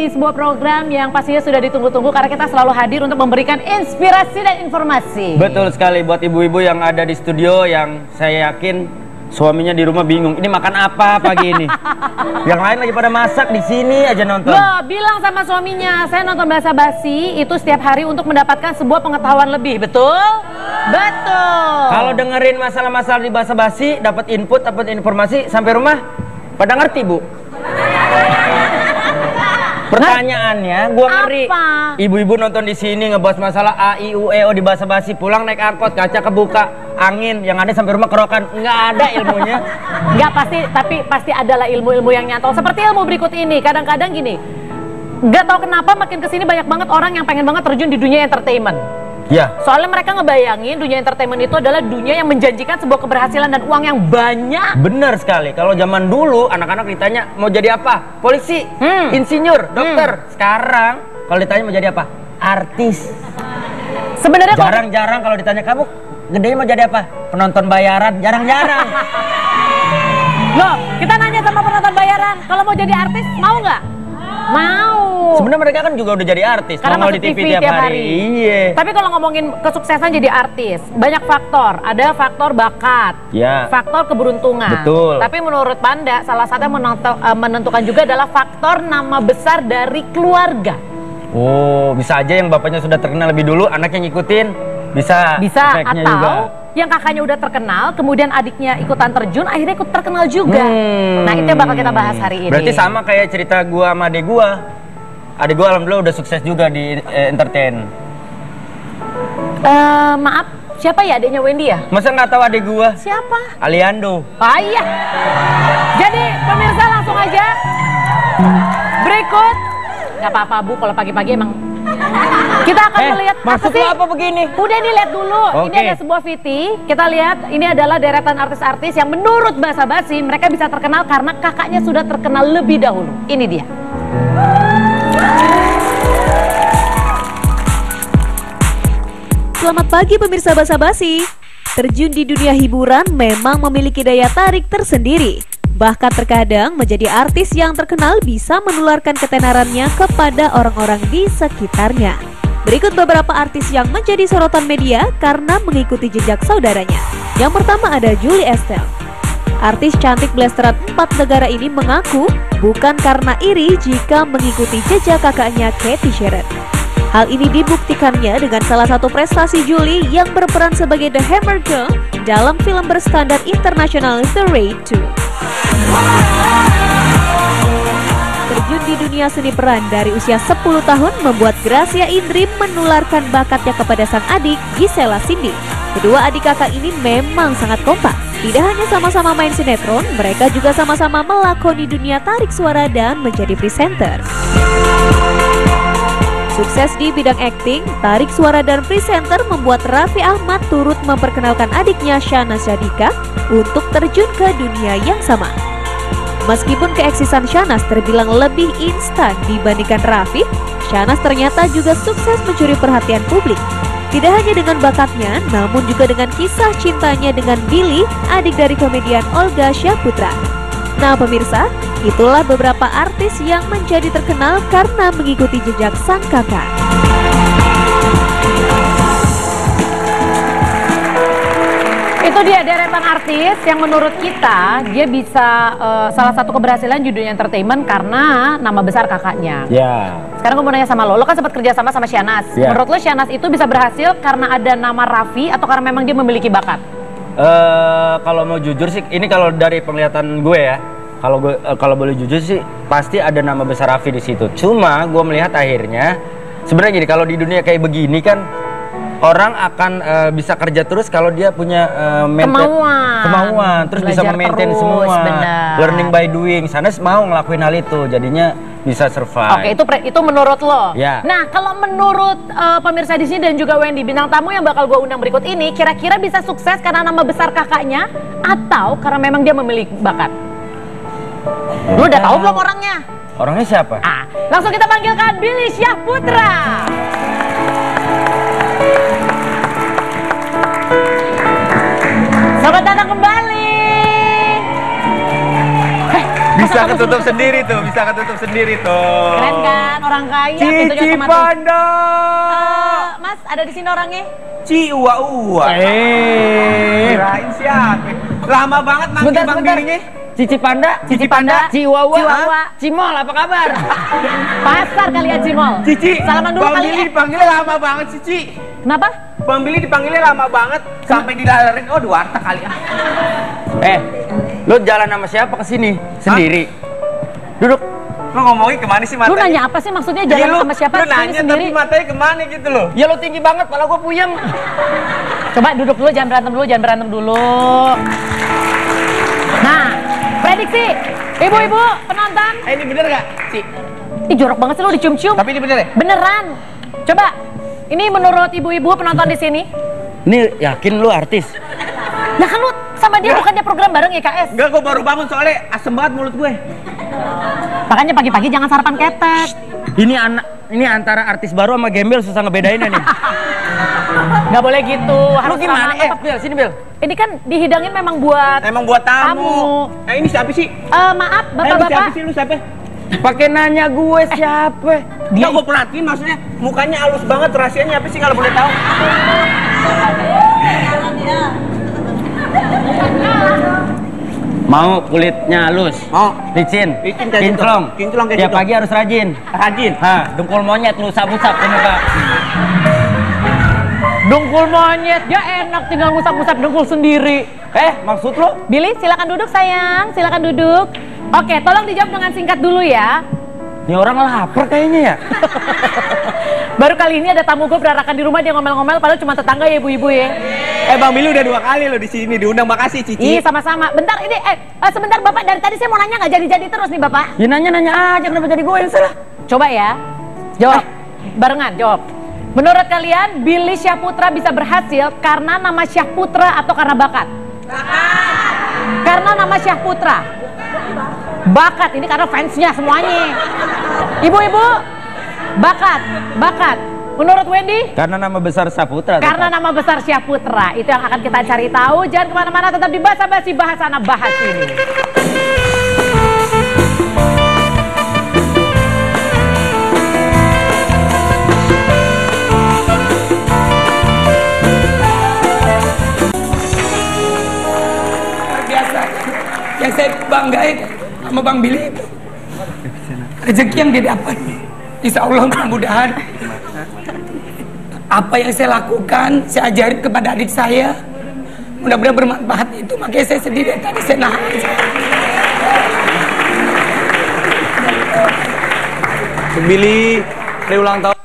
di sebuah program yang pastinya sudah ditunggu-tunggu karena kita selalu hadir untuk memberikan inspirasi dan informasi. Betul sekali, buat ibu-ibu yang ada di studio yang saya yakin suaminya di rumah bingung, ini makan apa pagi ini? Yang lain lagi pada masak, di sini aja nonton. Loh, bilang sama suaminya, saya nonton Basa Basi itu setiap hari untuk mendapatkan sebuah pengetahuan lebih, betul? Betul. Kalau dengerin masalah-masalah di Basa Basi, dapat input, dapat informasi, sampai rumah pada ngerti, Bu. Pertanyaannya, gua ngeri. Ibu-ibu nonton di sini ngebahas masalah A, I, U, E, O di Basa Basi, pulang naik angkot, kaca kebuka, angin, yang ada sampai rumah kerokan, nggak ada ilmunya. Nggak pasti, tapi pasti adalah ilmu-ilmu yang nyantol. Seperti ilmu berikut ini, kadang-kadang gini, nggak tahu kenapa makin kesini banyak banget orang yang pengen banget terjun di dunia entertainment. Ya. Soalnya mereka ngebayangin dunia entertainment itu adalah dunia yang menjanjikan sebuah keberhasilan dan uang yang banyak. Bener sekali. Kalau zaman dulu anak-anak ditanya mau jadi apa? Polisi, insinyur, dokter. Sekarang kalau ditanya mau jadi apa? Artis. Sebenarnya jarang-jarang kalau ditanya kamu gedenya mau jadi apa? Penonton bayaran. Jarang-jarang. Loh, kita nanya sama penonton bayaran, kalau mau jadi artis mau nggak? Mau. Sebenarnya mereka kan juga udah jadi artis. Karena nongol di TV tiap hari. Iya. Tapi kalau ngomongin kesuksesan jadi artis, banyak faktor. Ada faktor bakat, ya, faktor keberuntungan. Betul. Tapi menurut Panda, salah satu yang menentukan juga adalah faktor nama besar dari keluarga. Oh, bisa aja yang bapaknya sudah terkenal lebih dulu, anaknya ngikutin. Bisa atau juga. Yang kakaknya udah terkenal, kemudian adiknya ikutan terjun, akhirnya ikut terkenal juga. Nah, itu yang bakal kita bahas hari ini. Berarti sama kayak cerita gua sama adek gua. Adek gua alhamdulillah udah sukses juga di entertain. Maaf, siapa ya adiknya Wendy ya? Masa nggak tahu adek gua? Siapa? Aliando. Ah iya. Jadi pemirsa langsung aja. Berikut. Gak apa-apa Bu, kalau pagi-pagi emang kita akan melihat maksud apa begini? Udah dilihat dulu. Ini ada sebuah VT. Kita lihat ini adalah deretan artis-artis yang menurut Basa Basi mereka bisa terkenal karena kakaknya sudah terkenal lebih dahulu. Ini dia. Selamat pagi pemirsa Basa Basi. Terjun di dunia hiburan memang memiliki daya tarik tersendiri. Bahkan terkadang menjadi artis yang terkenal bisa menularkan ketenarannya kepada orang-orang di sekitarnya. Berikut beberapa artis yang menjadi sorotan media karena mengikuti jejak saudaranya. Yang pertama ada Julie Estelle. Artis cantik blasteran 4 negara ini mengaku bukan karena iri jika mengikuti jejak kakaknya Cathy Sharon. Hal ini dibuktikannya dengan salah satu prestasi Julie yang berperan sebagai The Hammer Girl dalam film berstandar internasional The Raid 2. Terjun di dunia seni peran dari usia 10 tahun membuat Gracia Indri menularkan bakatnya kepada sang adik Gisela Cindy. Kedua adik kakak ini memang sangat kompak. Tidak hanya sama-sama main sinetron, mereka juga sama-sama melakoni dunia tarik suara dan menjadi presenter. Sukses di bidang akting, tarik suara dan presenter membuat Raffi Ahmad turut memperkenalkan adiknya Shahnaz Sadiqah untuk terjun ke dunia yang sama. Meskipun keeksisan Shahnaz terbilang lebih instan dibandingkan Raffi, Shahnaz ternyata juga sukses mencuri perhatian publik. Tidak hanya dengan bakatnya, namun juga dengan kisah cintanya dengan Billy, adik dari komedian Olga Syaputra. Nah pemirsa, itulah beberapa artis yang menjadi terkenal karena mengikuti jejak sang kakak. Itu dia deretan artis yang menurut kita dia bisa salah satu keberhasilan di dunia entertainment karena nama besar kakaknya. Ya. Sekarang gue mau nanya sama lo kan sempat kerja sama Shahnaz. Ya. Menurut lo Shahnaz itu bisa berhasil karena ada nama Raffi atau karena memang dia memiliki bakat? Kalau mau jujur sih, ini kalau dari penglihatan gue ya, kalau boleh jujur sih pasti ada nama besar Raffi di situ. Cuma gue melihat akhirnya sebenarnya gini, kalau di dunia kayak begini kan orang akan bisa kerja terus kalau dia punya kemauan, terus bisa memaintain semua. Bener. Learning by doing. Shahnaz mau ngelakuin hal itu, jadinya bisa survive. Oke, itu menurut lo. Ya. Nah, kalau menurut pemirsa di sini dan juga Wendy, bintang tamu yang bakal gue undang berikut ini, kira-kira bisa sukses karena nama besar kakaknya atau karena memang dia memiliki bakat? Lu udah tahu belum orangnya? Orangnya siapa? Langsung kita panggilkan Billy Syaputra. Selamat datang kembali. Bisa ketutup sendiri tuh, bisa ketutup sendiri tuh. Keren kan, orang kaya. pintunya Cici otomatis. Panda. Mas, ada di sini orangnya? Ci Uwa. Kirain siapa? Lama banget manggil Sebentar, Bang sebentar. Bilinya. Cici Panda, Cici Panda, Ciwawa, Ciwawa. Cimol, apa kabar? Pasar kali ya, Cimol. Cici, Salaman dulu Bang kali Billy ya. dipanggilnya lama banget Cici. Kenapa? Bang Billy dipanggilnya lama banget sampai dilalerin. Oh, di warteg kali ah. Lu jalan sama siapa ke sini? Sendiri. Duduk. Lu ngomongin kemana sih Lu matanya? nanya apa sih maksudnya Iya, jalan sama siapa? Lu Kesini nanya sendiri. tapi matanya kemana gitu loh. Ya lu tinggi banget, pala gua puyeng. Coba duduk dulu, jangan berantem dulu. Nah, prediksi. Ibu-ibu, penonton. Ini bener gak, Ci? Ih, jorok banget sih lu dicium-cium. Tapi ini bener ya? Beneran. Coba, ini menurut ibu-ibu penonton di sini. Nih, yakin lu artis? Nah kan lu sama dia bukannya program bareng YKS? Enggak, gue baru bangun soalnya asem banget mulut gue. Makanya pagi-pagi jangan sarapan ketek. Ini antara artis baru sama gembel susah ngebedainnya nih. Nggak boleh gitu. Lu Harus gimana? ramah. Bil, sini Bil. Ini kan dihidangin memang buat Emang buat tamu. tamu. Ini siapa sih? Maaf, Lu siapa bapak-bapak. sih? Lu siapa? Pakai nanya gue siapa? Dia gue perhatiin maksudnya mukanya halus banget, rahasianya apa sih kalau boleh tahu? Mau kulitnya halus? Mau. Licin? Licin kayak gitu. Kinclong? Kinclong kayak Tiap gitu. pagi harus rajin. Rajin. Hah, dengkul monyet lu usap-usap ke muka. Dengkul monyet, ya enak tinggal ngusap-ngusap dengkul sendiri. Maksud lu? Billy, silakan duduk sayang, silakan duduk. Oke, tolong dijawab dengan singkat dulu ya. Ini orang lapar kayaknya ya. Baru kali ini ada tamu gue berarakan di rumah, dia ngomel-ngomel, padahal cuma tetangga ya ibu-ibu ya. Bang Billy udah 2 kali lo di sini diundang, makasih Cici. Ih, sama-sama. Bentar ini, sebentar Bapak, dari tadi saya mau nanya nggak jadi-jadi terus nih Bapak. Ya nanya-nanya aja, kenapa jadi gue yang salah? Coba ya, jawab. Barengan, jawab. Menurut kalian, Billy Syahputra bisa berhasil karena nama Syahputra atau karena bakat? Karena nama Syahputra. Bakat, ini karena fansnya semuanya. Ibu-ibu, bakat. Menurut Wendy? Karena nama besar Saputra. Karena nama besar Syahputra. Itu yang akan kita cari tahu. Jangan kemana-mana, tetap di Basa-Basi Bahasana Bahas ini. Luar biasa. Yang saya banggain sama Bang Billy itu rezeki yang dia dapat. Insya Allah mudah-mudahan apa yang saya lakukan saya ajarin kepada adik saya, mudah-mudahan bermanfaat. Itu makanya saya sendiri tadi saya nahan. Billy, hari ulang tahun.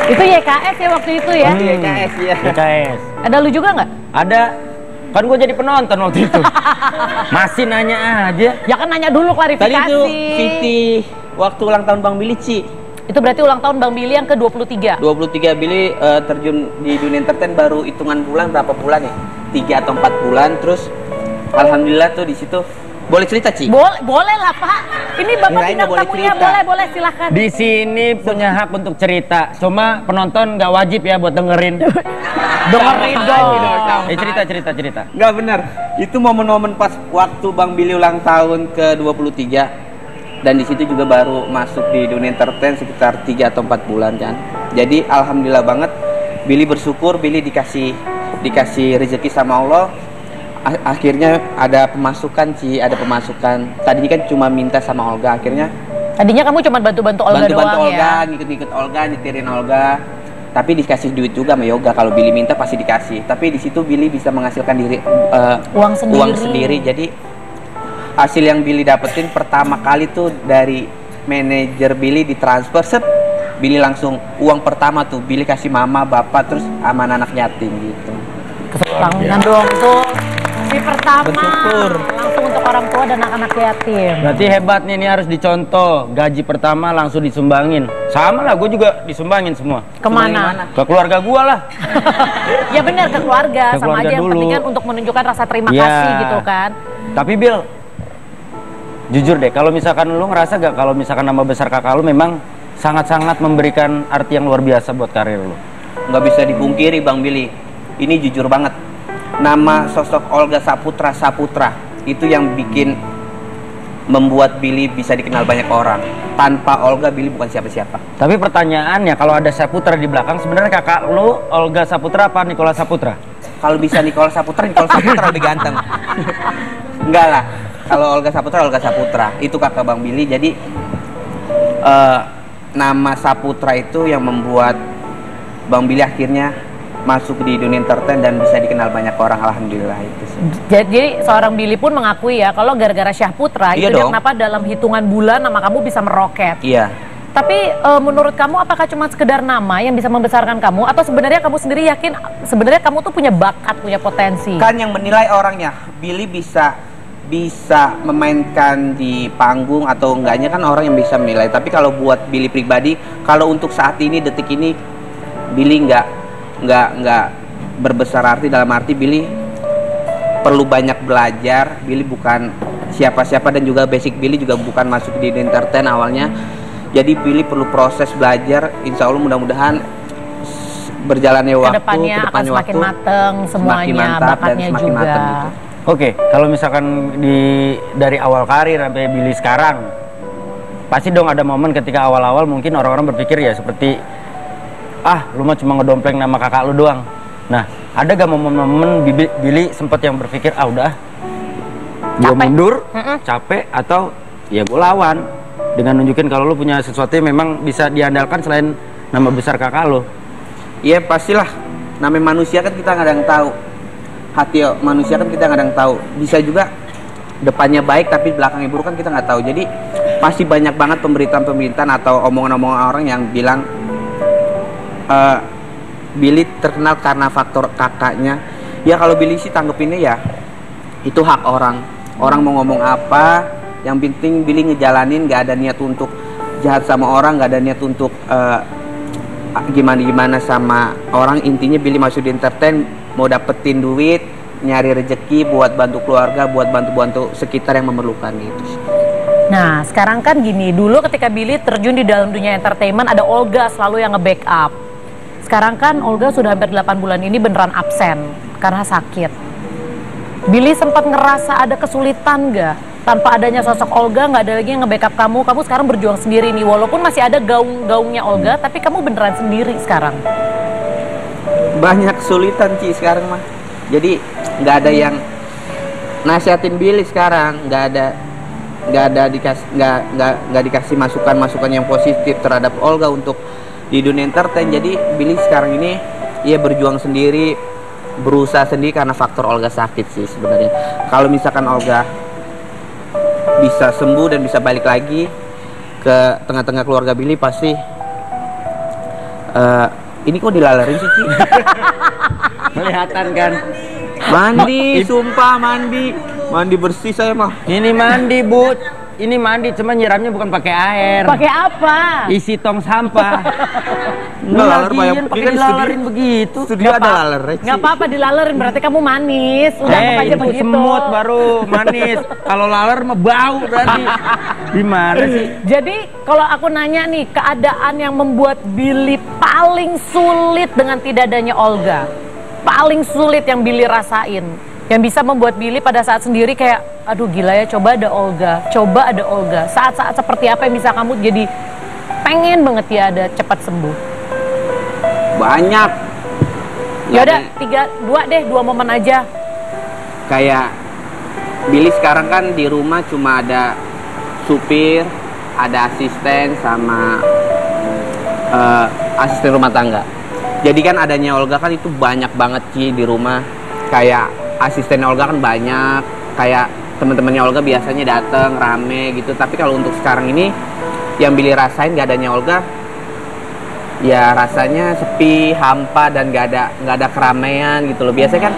Itu YKS ya waktu itu ya? YKS ya. BKS. Ada lu juga nggak? Ada. Kan gue jadi penonton waktu itu. Masih nanya aja. Ya kan nanya dulu klarifikasi. Tadi itu Viti waktu ulang tahun Bang Billy, Ci. Itu berarti ulang tahun Bang Billy yang ke-23. 23 Billy terjun di dunia entertain baru hitungan bulan, berapa bulan ya? 3 atau 4 bulan. Terus alhamdulillah tuh di situ. Boleh cerita, Ci? Boleh lah Pak. Ini Bapak Kirain bintang nggak boleh tamunya, cerita. boleh silakan. Di sini punya hak untuk cerita. Cuma penonton nggak wajib ya buat dengerin. Dengerin dong. Cerita. Enggak benar. Itu momen-momen pas waktu Bang Billy ulang tahun ke-23. Dan di situ juga baru masuk di dunia entertain sekitar 3 atau 4 bulan kan. Jadi alhamdulillah banget Billy bersyukur, Billy dikasih rezeki sama Allah. Akhirnya ada pemasukan Ci, ada pemasukan. Tadinya kan cuma minta sama Olga, akhirnya Tadinya kamu cuma bantu-bantu Olga bantu-bantu doang Olga, ya? ngikut-ngikut Olga, nyetirin Olga. Tapi dikasih duit juga sama Yoga. Kalau Billy minta pasti dikasih. Tapi di situ Billy bisa menghasilkan Uang sendiri. sendiri. Jadi hasil yang Billy dapetin pertama kali tuh dari manajer Billy ditransfer, set Billy langsung uang pertama tuh Billy kasih mama, bapak, terus sama anak yatim gitu. Tangan dong tuh. Si pertama Bersyukur. langsung untuk orang tua dan anak-anak yatim. Berarti hebat nih, ini harus dicontoh. Gaji pertama langsung disumbangin. Sama lah, gue juga disumbangin semua. Kemana? Ke keluarga gue lah. Ya benar, ke keluarga. Ke Sama keluarga aja yang dulu. penting kan untuk menunjukkan rasa terima Ya. kasih gitu kan. Tapi Bill, jujur deh, kalau misalkan lu ngerasa gak kalau misalkan nama besar kakak lu memang sangat-sangat memberikan arti yang luar biasa buat karir lu? Nggak bisa dipungkiri Bang Billy. Ini jujur banget. nama sosok Olga Saputra itu yang bikin membuat Billy bisa dikenal banyak orang. Tanpa Olga, Billy bukan siapa-siapa. Tapi pertanyaannya, kalau ada Saputra di belakang, sebenarnya kakak lu Olga Saputra apa Nikola Saputra? Kalau bisa Nikola Saputra lebih ganteng. Enggak lah. Kalau Olga Saputra itu kakak Bang Billy. Jadi nama Saputra itu yang membuat Bang Billy akhirnya masuk di dunia entertain dan bisa dikenal banyak orang, alhamdulillah itu sih. Jadi seorang Billy pun mengakui ya kalau gara-gara Syahputra Iya itu dia dong. kenapa dalam hitungan bulan nama kamu bisa meroket. Iya. Tapi menurut kamu apakah cuma sekedar nama yang bisa membesarkan kamu atau sebenarnya kamu sendiri yakin sebenarnya kamu tuh punya bakat, punya potensi? Kan yang menilai orangnya, Billy bisa memainkan di panggung atau enggaknya kan orang yang bisa menilai. Tapi kalau buat Billy pribadi, kalau untuk saat ini, detik ini, Billy nggak berbesar arti, dalam arti Billy perlu banyak belajar. Billy bukan siapa-siapa dan juga basic Billy juga bukan masuk di entertain awalnya. Jadi Billy perlu proses belajar. Insya Allah mudah-mudahan berjalannya waktu, Kedepannya akan semakin mateng semuanya, semakin mantap bakatnya dan semakin juga. mateng gitu. Oke, kalau misalkan dari awal karir sampai Billy sekarang, pasti dong ada momen ketika awal-awal mungkin orang-orang berpikir ya seperti lu mah cuma ngedompleng nama kakak lu doang. Nah, ada gak momen-momen Billy sempet yang berpikir udah gue mundur, capek, atau ya gue lawan dengan nunjukin kalau lu punya sesuatu yang memang bisa diandalkan selain nama besar kakak lu? Iya pastilah, namanya manusia kan kita nggak ada yang tahu. Hati manusia kan kita nggak ada yang tahu. Bisa juga depannya baik tapi belakangnya buruk kan kita nggak tahu. Jadi pasti banyak banget pemberitaan atau omongan-omongan orang yang bilang Billy terkenal karena faktor kakaknya. Ya kalau Billy sih tanggepinnya ya itu hak orang. Orang mau ngomong apa, yang penting Billy ngejalanin, nggak ada niat untuk jahat sama orang, nggak ada niat untuk gimana sama orang. Intinya Billy masuk di entertain mau dapetin duit, nyari rezeki buat bantu keluarga, buat bantu sekitar yang memerlukan gitu. Nah sekarang kan gini, dulu ketika Billy terjun di dalam dunia entertainment ada Olga selalu yang nge-backup. Sekarang kan Olga sudah hampir 8 bulan ini beneran absen karena sakit. Billy sempat ngerasa ada kesulitan gak? Tanpa adanya sosok Olga, nggak ada lagi yang nge-backup kamu. Kamu sekarang berjuang sendiri nih, walaupun masih ada gaungnya Olga, tapi kamu beneran sendiri sekarang. Banyak kesulitan Ci sekarang mah. Jadi nggak ada yang nasihatin Billy sekarang, nggak dikasih masukan yang positif terhadap Olga untuk di dunia entertain. Jadi Billy sekarang ini ia berjuang sendiri, berusaha sendiri karena faktor Olga sakit sih sebenarnya. Kalau misalkan Olga bisa sembuh dan bisa balik lagi ke tengah-tengah keluarga Billy, pasti ini kok dilalerin sih Ci? Kelihatan kan? Mandi, sumpah mandi bersih saya mah. Ini mandi, Bud. Ini mandi, cuma nyiramnya bukan pakai air. Pakai apa? Isi tong sampah. Nggak, laler banyak. pakai Ini kan dilalerin begitu. Studio ada laler Ci. Nggak apa-apa dilalerin, berarti kamu manis. Udah anggap aja itu begitu. semut baru manis. Kalau laler mah bau berarti. Gimana sih? Jadi kalau aku nanya nih, keadaan yang membuat Billy paling sulit dengan tidak adanya Olga, paling sulit yang Billy rasain, yang bisa membuat Billy pada saat sendiri kayak, aduh gila ya, coba ada Olga. Saat-saat seperti apa yang bisa kamu jadi pengen banget dia ada cepat sembuh? Banyak. Ya udah, 2 momen aja. Kayak Billy sekarang kan di rumah cuma ada supir, ada asisten sama asisten rumah tangga. Jadi kan adanya Olga kan itu banyak banget Ci di rumah. Kayak asisten Olga kan banyak, kayak teman-temannya Olga biasanya datang rame gitu. Tapi kalau untuk sekarang ini yang Billy rasain gak adanya Olga, ya rasanya sepi, hampa, dan gak ada keramaian gitu loh. Biasanya kan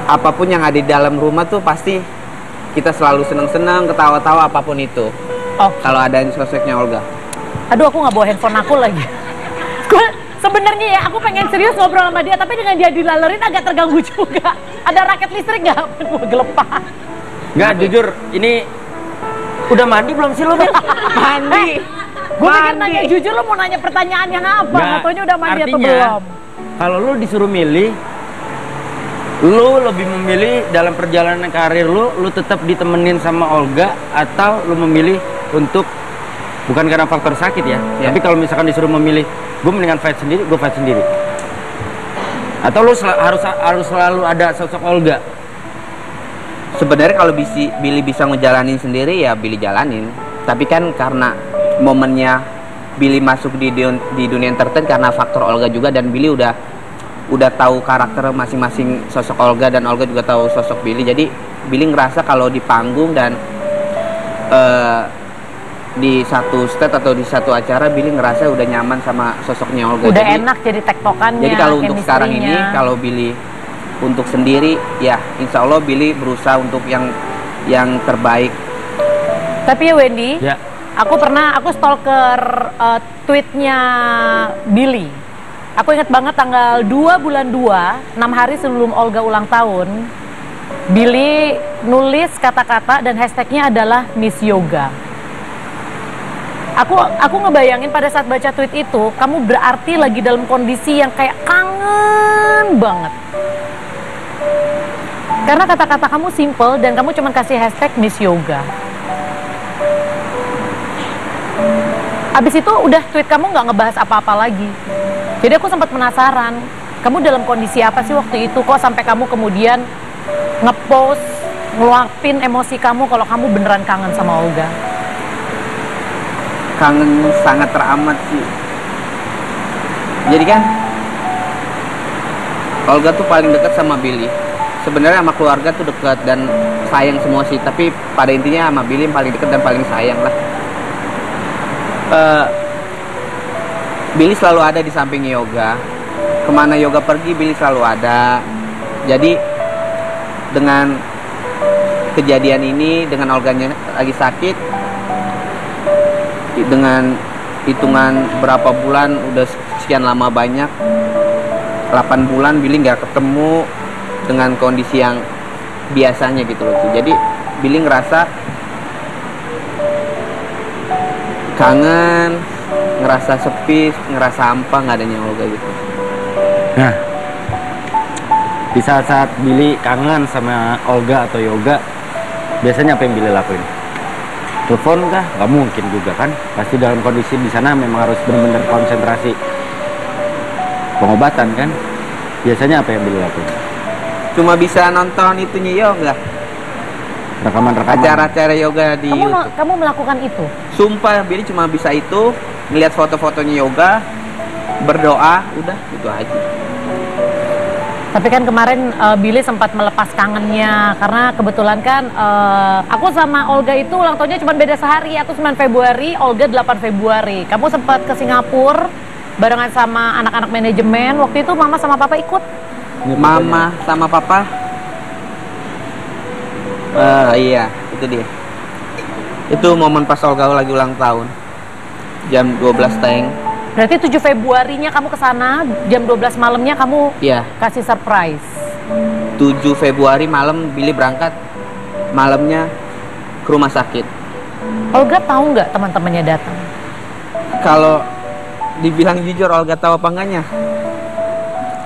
apapun yang ada di dalam rumah tuh pasti kita selalu seneng-seneng, ketawa-tawa apapun itu. Kalau ada sosoknya Olga. Aduh, aku nggak bawa handphone aku lagi. Sebenarnya ya aku pengen serius ngobrol sama dia, tapi dengan dia dilalerin agak terganggu juga. Ada raket listrik nggak? Gelepar. Nggak, jujur ini udah mandi belum sih lo? Mandi. Gue pikir nanya jujur, lo mau nanya pertanyaan yang apa? Katanya udah mandi atau belum? Kalau lo disuruh milih, Lu lebih memilih dalam perjalanan karir lu tetap ditemenin sama Olga atau lu memilih untuk bukan karena faktor sakit ya, tapi kalau misalkan disuruh memilih, gue mendingan fight sendiri, gue fight sendiri. Atau lu harus selalu ada sosok Olga? Sebenarnya kalau Billy bisa ngejalanin sendiri ya Billy jalanin. Tapi kan karena momennya Billy masuk di dunia entertain karena faktor Olga juga, dan Billy udah tahu karakter masing-masing sosok Olga, dan Olga juga tahu sosok Billy. Jadi Billy ngerasa kalau di panggung dan di satu stage atau di satu acara, Billy ngerasa udah nyaman sama sosoknya Olga. Udah jadi, enak jadi tektokannya. Jadi kalau untuk sekarang ini, kalau Billy untuk sendiri, ya insya Allah Billy berusaha untuk yang terbaik. Tapi ya Wendy, aku stalker tweetnya Billy. Aku ingat banget tanggal 2 bulan 2, 6 hari sebelum Olga ulang tahun, Billy nulis kata-kata dan hashtagnya adalah Miss Yoga. Aku ngebayangin pada saat baca tweet itu, kamu berarti lagi dalam kondisi yang kayak kangen banget. Karena kata-kata kamu simple dan kamu cuma kasih hashtag Miss Yoga. Abis itu udah tweet kamu nggak ngebahas apa-apa lagi. Jadi aku sempat penasaran, kamu dalam kondisi apa sih waktu itu? Kok sampai kamu kemudian ngepost, ngeluapin emosi kamu kalau kamu beneran kangen sama Olga? Kangen sangat teramat sih. Jadi kan Olga tuh paling dekat sama Billy. Sebenarnya sama keluarga tuh dekat dan sayang semua sih, tapi pada intinya sama Billy paling dekat dan paling sayang lah. Billy selalu ada di samping Yoga. Kemana Yoga pergi, Billy selalu ada. Jadi dengan kejadian ini, dengan Olganya lagi sakit, dengan hitungan berapa bulan, udah sekian lama banyak, 8 bulan Billy nggak ketemu dengan kondisi yang biasanya gitu loh. Jadi Billy ngerasa kangen, ngerasa sepi, ngerasa hampa nggak adanya Olga gitu. Nah, di saat-saat Billy kangen sama Olga atau Yoga, biasanya apa yang Billy lakuin? Telepon kah? Gak mungkin juga kan. Pasti dalam kondisi di sana memang harus benar-benar konsentrasi pengobatan kan. Biasanya apa yang Billy lakuin? Cuma bisa nonton itunya Yoga. Rekaman-rekaman. Acara-acara Yoga di YouTube. Kamu melakukan itu? Sumpah Billy cuma bisa itu, ngeliat foto-fotonya Yoga, berdoa, udah gitu aja. Tapi kan kemarin Billy sempat melepas kangennya karena kebetulan kan aku sama Olga itu ulang tahunnya cuma beda sehari. Aku 9 Februari, Olga 8 Februari. Kamu sempat ke Singapura barengan sama anak-anak manajemen. Waktu itu mama sama papa ikut? Mama sama papa? Iya, itu dia. Itu momen pas Olga lagi ulang tahun. Jam 12 teng. Berarti 7 Februarinya kamu ke sana, jam 12 malamnya kamu kasih surprise. 7 Februari malam Billy berangkat, malamnya ke rumah sakit. Olga tahu nggak teman-temannya datang? Kalau dibilang jujur Olga tahu apa enggaknya?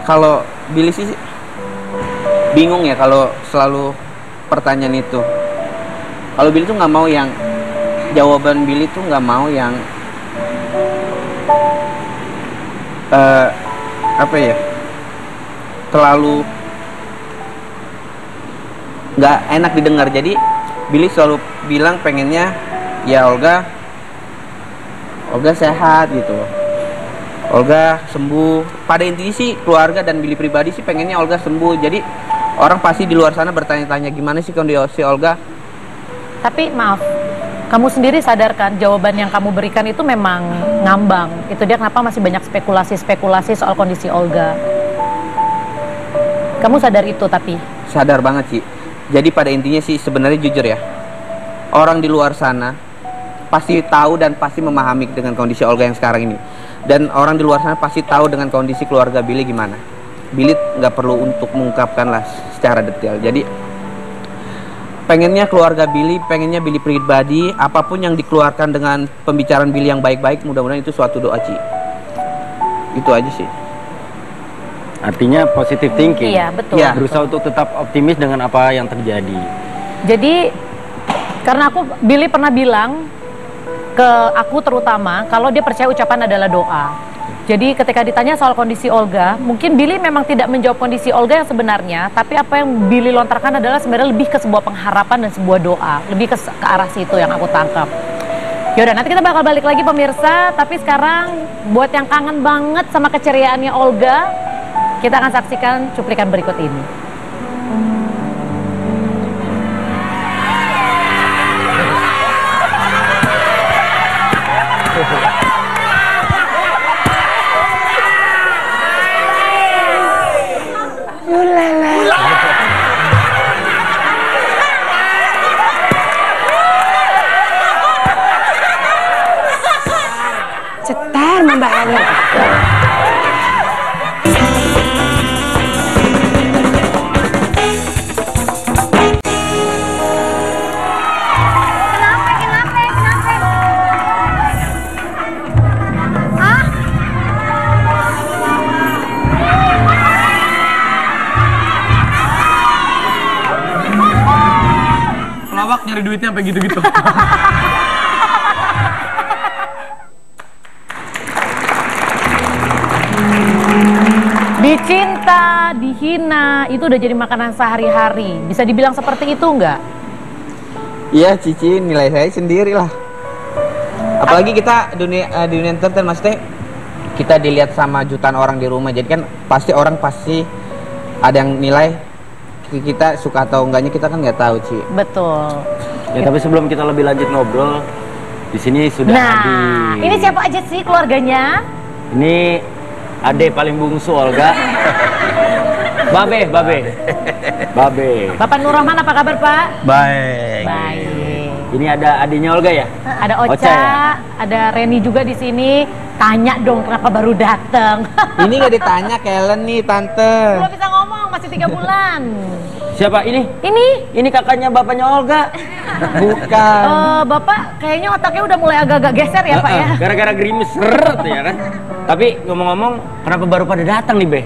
Kalau Billy sih bingung ya kalau selalu pertanyaan itu. Kalau Billy tuh nggak mau yang jawaban Billy tuh nggak mau yang apa ya, terlalu nggak enak didengar. Jadi Billy selalu bilang pengennya ya Olga sehat gitu, Olga sembuh. Pada intinya sih keluarga dan Billy pribadi sih pengennya Olga sembuh. Jadi orang pasti di luar sana bertanya-tanya gimana sih kondisi Olga. Tapi maaf, kamu sendiri sadarkan jawaban yang kamu berikan itu memang ngambang. Itu dia kenapa masih banyak spekulasi-spekulasi soal kondisi Olga. Kamu sadar itu tapi? Sadar banget sih. Jadi pada intinya sih sebenarnya jujur ya, orang di luar sana pasti tahu dan pasti memahami dengan kondisi Olga yang sekarang ini. Dan orang di luar sana pasti tahu dengan kondisi keluarga Billy gimana. Billy nggak perlu untuk mengungkapkan lah secara detail. Jadi pengennya keluarga Billy, pengennya Billy pribadi, apapun yang dikeluarkan dengan pembicaraan Billy yang baik-baik, mudah-mudahan itu suatu doa, Ci. Itu aja sih. Artinya positive thinking. Iya, betul. Iya. Berusaha untuk tetap optimis dengan apa yang terjadi. Jadi karena Billy pernah bilang ke aku terutama kalau dia percaya ucapan adalah doa. Jadi ketika ditanya soal kondisi Olga, mungkin Billy memang tidak menjawab kondisi Olga yang sebenarnya, tapi apa yang Billy lontarkan adalah sebenarnya lebih ke sebuah pengharapan dan sebuah doa, lebih ke arah situ yang aku tangkap. Yaudah, nanti kita bakal balik lagi pemirsa, tapi sekarang buat yang kangen banget sama keceriaannya Olga, kita akan saksikan cuplikan berikut ini. Cetar membangun. Pelawak nyari duitnya sampai gitu-gitu. Dicinta, dihina, itu udah jadi makanan sehari-hari. Bisa dibilang seperti itu nggak? Iya Cici, nilai saya sendiri lah. Apalagi kita dunia entertain, maksudnya kita dilihat sama jutaan orang di rumah. Jadi kan pasti ada yang nilai kita suka atau enggaknya, kita kan nggak tahu Ci. Betul. Ya, tapi sebelum kita lebih lanjut ngobrol, di sini sudah Nah, hadir. ini siapa aja sih keluarganya? Ini Ade paling bungsu Olga. Babe. Bapak Nur Rahman, apa kabar Pak? Baik. Baik. Ini ada adiknya Olga ya? Ada Ocha, Ocha ya? ada Reni juga di sini. Tanya dong kenapa baru datang? Ini nggak ditanya Kellen nih tante. Belum bisa ngomong, masih 3 bulan. Siapa ini? Ini kakaknya bapaknya Olga. Bukan. Bapak kayaknya otaknya udah mulai agak-agak geser ya Pak ya? Gara-gara gerimis seret ya kan. Tapi ngomong-ngomong, kenapa baru pada datang nih Be?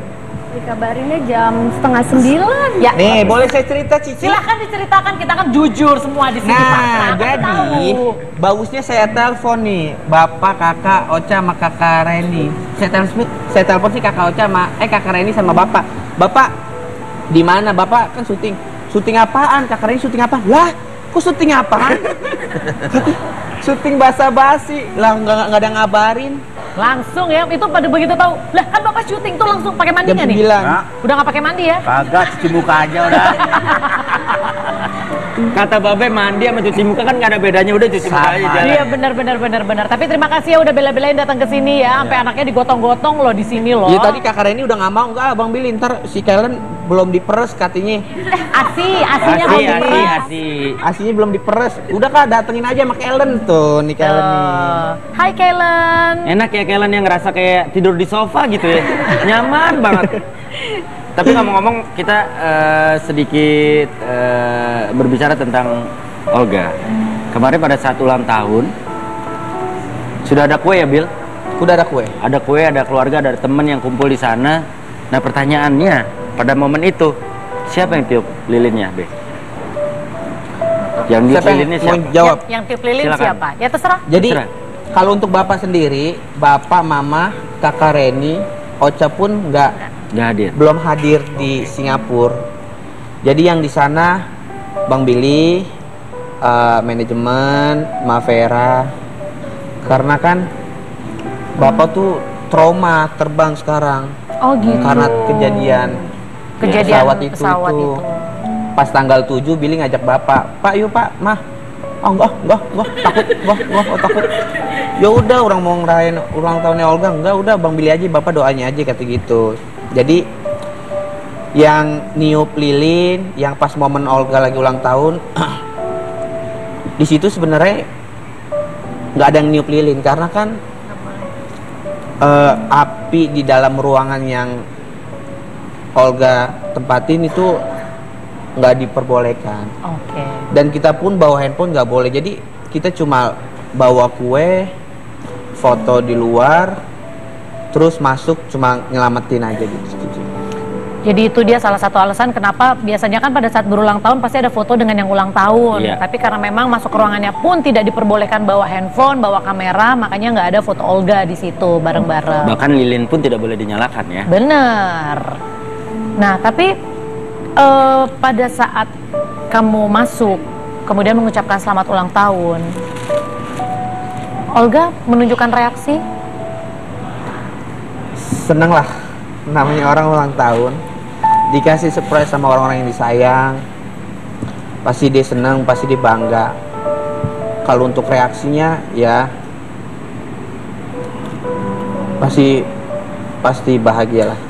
Dikabarinnya jam 8:30. Ya. Nih, boleh saya cerita Cici? Silahkan diceritakan, kita kan jujur semua di sini Pak. Nah, Kenapa jadi tahu? bagusnya saya telepon nih, Bapak, Kakak Ocha sama Kakak Reni. Saya telepon sih Kakak Ocha sama Kakak Reni sama Bapak. Bapak, di mana? Bapak kan syuting. Syuting apaan? Kakak Reni syuting apa? Lah, kok syuting apaan? Syuting basa-basi. Lah nggak ada ngabarin. Langsung ya, itu pada begitu tahu. Lah kan Bapak syuting tuh langsung pakai mandi Jam nggak nih? 9. Udah nggak pakai mandi ya? Kagak, cuci muka aja udah. Kata Babe mandi sama cuci muka kan nggak ada bedanya, udah cuci muka aja jalan. Iya benar. Tapi terima kasih ya udah bela-belain datang ke sini ya, sampai anaknya digotong-gotong loh di sini loh. Iya tadi Kakak Reni udah nggak mau, enggak Bang Billy, ntar si Kellen belum diperes katanya. Asinya belum diperes. Asinya belum diperes. Udah Kak, datengin aja sama Kellen tuh, nih Kellen nih. Hai Kellen. Enak ya Kellen yang ngerasa kayak tidur di sofa gitu ya. Nyaman banget. Tapi ngomong-ngomong, kita sedikit berbicara tentang Olga. Kemarin pada saat ulang tahun sudah ada kue ya Bill? Udah ada kue. Ada kue, ada keluarga, ada teman yang kumpul di sana. Nah pertanyaannya pada momen itu siapa yang tiup lilinnya, Be? Yang tiup lilinnya mau siapa? jawab? Yang tiup lilin Silakan. siapa? Ya terserah. Jadi Terserah. kalau untuk Bapak sendiri, Bapak, Mama, Kakak Reni, Ocha pun Nggak hadir. belum hadir di Singapura. Jadi yang di sana Bang Billy, manajemen, Mavera. Karena kan Bapak tuh trauma terbang sekarang. Oh gitu. Karena kejadian pesawat itu. Pas tanggal 7 Billy ngajak Bapak, "Pak, yuk Pak, Mah." "Oh, enggak, takut, takut." Ya udah, orang mau ngerayain ulang tahunnya Olga, enggak, udah Bang Billy aja, Bapak doanya aja, kata gitu. Jadi yang niup lilin, yang pas momen Olga lagi ulang tahun, di situ sebenarnya nggak ada yang niup lilin karena kan api di dalam ruangan yang Olga tempatin itu nggak diperbolehkan. Oke. Dan kita pun bawa handphone nggak boleh. Jadi kita cuma bawa kue, foto di luar, terus masuk cuma nyelamatin aja gitu. Jadi itu dia salah satu alasan kenapa biasanya kan pada saat berulang tahun pasti ada foto dengan yang ulang tahun. Iya. Tapi karena memang masuk ke ruangannya pun tidak diperbolehkan bawa handphone, bawa kamera, makanya nggak ada foto Olga di situ bareng-bareng. Bahkan lilin pun tidak boleh dinyalakan ya. Bener. Nah, tapi pada saat kamu masuk, kemudian mengucapkan selamat ulang tahun, Olga menunjukkan reaksi? Seneng lah, namanya orang ulang tahun, dikasih surprise sama orang-orang yang disayang, pasti dia seneng, pasti dia bangga. Kalau untuk reaksinya ya pasti bahagia lah.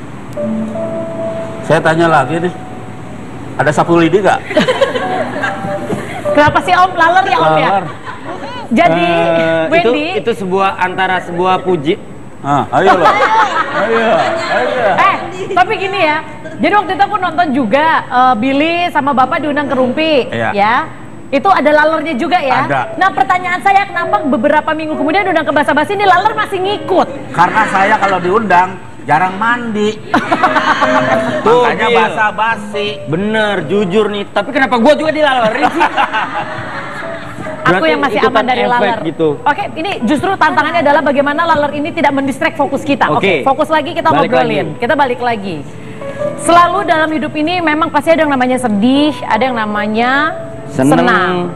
Saya tanya lagi nih, ada sapu lidi gak? Kenapa sih Om? Laler ya Om ya? Laler. Jadi, Wendy, itu sebuah antara sebuah puji. Ayo loh. Ayo. tapi gini ya. Jadi waktu itu aku nonton juga Billy sama Bapak diundang ke Rumpi, Iya. ya. Itu ada lalernya juga ya. Ada. Nah, pertanyaan saya kenapa beberapa minggu kemudian diundang ke Basa-Basi ini laler masih ngikut? Karena saya kalau diundang jarang mandi. Tuh, Makanya Bil. basa-basi. Bener, jujur nih. Tapi kenapa gua juga dilalerin sih? Aku Berarti yang masih ikutan aman dari efek laler. gitu. Oke, ini justru tantangannya adalah bagaimana laler ini tidak mendistract fokus kita. Oke, Oke. fokus lagi kita Balik ngobrolin. lagi. Kita balik lagi. Selalu dalam hidup ini memang pasti ada yang namanya sedih, ada yang namanya senang.